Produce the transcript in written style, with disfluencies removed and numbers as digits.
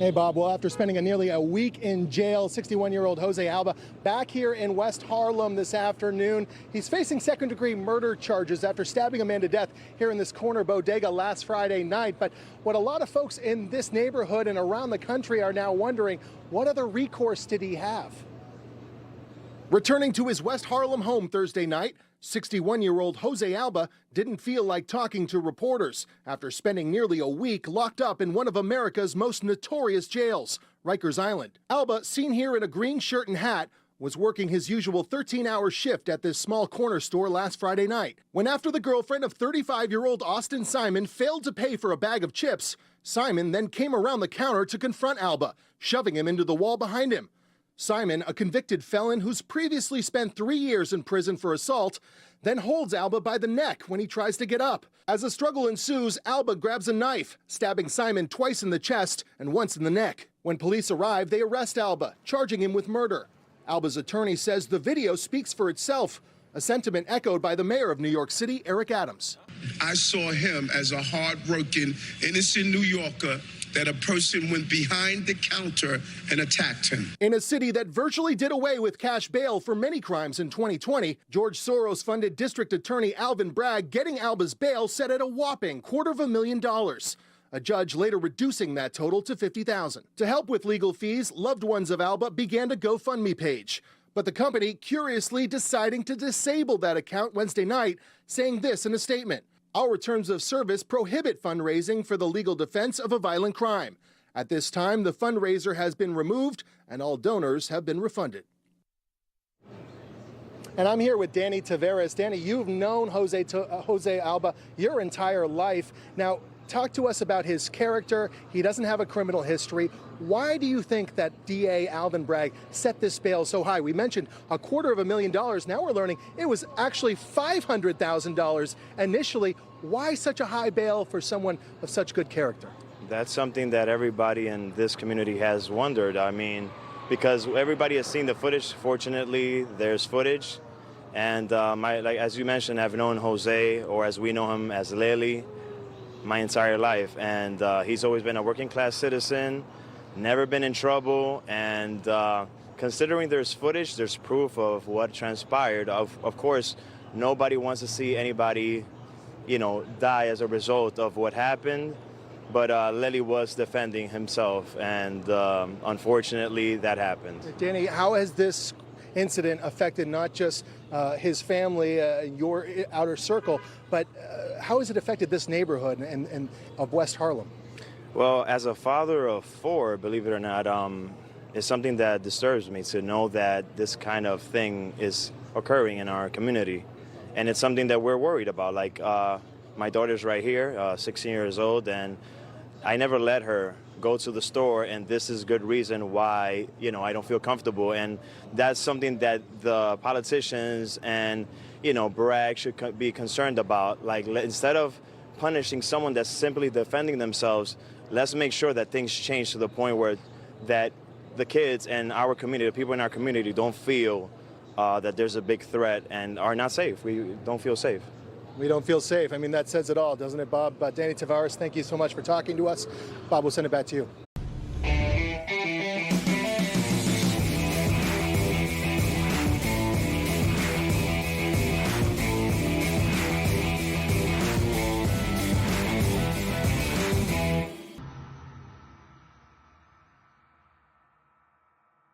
Hey, Bob. Well, after spending nearly a week in jail, 61-year-old Jose Alba back here in West Harlem this afternoon. He's facing second-degree murder charges after stabbing a man to death here in this corner bodega last Friday night. But what a lot of folks in this neighborhood and around the country are now wondering, what other recourse did he have? Returning to his West Harlem home Thursday night, 61-year-old Jose Alba didn't feel like talking to reporters after spending nearly a week locked up in one of America's most notorious jails, Rikers Island. Alba, seen here in a green shirt and hat, was working his usual 13-hour shift at this small corner store last Friday night, when after the girlfriend of 35-year-old Austin Simon failed to pay for a bag of chips, Simon then came around the counter to confront Alba, shoving him into the wall behind him. Simon, a convicted felon who's previously spent 3 years in prison for assault, then holds Alba by the neck when he tries to get up. As the struggle ensues, Alba grabs a knife, stabbing Simon twice in the chest and once in the neck. When police arrive, they arrest Alba, charging him with murder. Alba's attorney says the video speaks for itself, a sentiment echoed by the mayor of New York City, Eric Adams. I saw him as a hard-working, innocent New Yorker that a person went behind the counter and attacked him. In a city that virtually did away with cash bail for many crimes in 2020, George Soros-funded District Attorney Alvin Bragg getting Alba's bail set at a whopping $250,000. A judge later reducing that total to $50,000. To help with legal fees, loved ones of Alba began a GoFundMe page. But the company curiously deciding to disable that account Wednesday night, saying this in a statement: "Our terms of service prohibit fundraising for the legal defense of a violent crime. At this time, the fundraiser has been removed and all donors have been refunded." And I'm here with Danny Taveras. Danny, you've known Jose Alba your entire life. Now, talk to us about his character. He doesn't have a criminal history. Why do you think that DA Alvin Bragg set this bail so high? We mentioned $250,000. Now we're learning it was actually $500,000 initially. Why such a high bail for someone of such good character? That's something that everybody in this community has wondered. I mean, because everybody has seen the footage. Fortunately, there's footage. And as you mentioned, I've known Jose, or as we know him as Lely, my entire life. And he's always been a working class citizen, never been in trouble. And considering there's footage, there's proof of what transpired. Of course, nobody wants to see anybody, die as a result of what happened. But Lely was defending himself, and unfortunately, that happened. Danny, how has this incident affected not just his family, your outer circle, but how has it affected this neighborhood and of West Harlem? Well, as a father of 4, believe it or not, it's something that disturbs me to know that this kind of thing is occurring in our community. And it's something that we're worried about. Like, my daughter's right here, 16 years old, and I never let her go to the store, and this is good reason why, I don't feel comfortable. And that's something that the politicians and, Bragg should be concerned about. Like, instead of punishing someone that's simply defending themselves, let's make sure that things change to the point where that the kids and our community, the people in our community, don't feel that there's a big threat and are not safe. We don't feel safe. We don't feel safe. I mean, that says it all, doesn't it, Bob? Danny Taveras, thank you so much for talking to us. Bob, we'll send it back to you.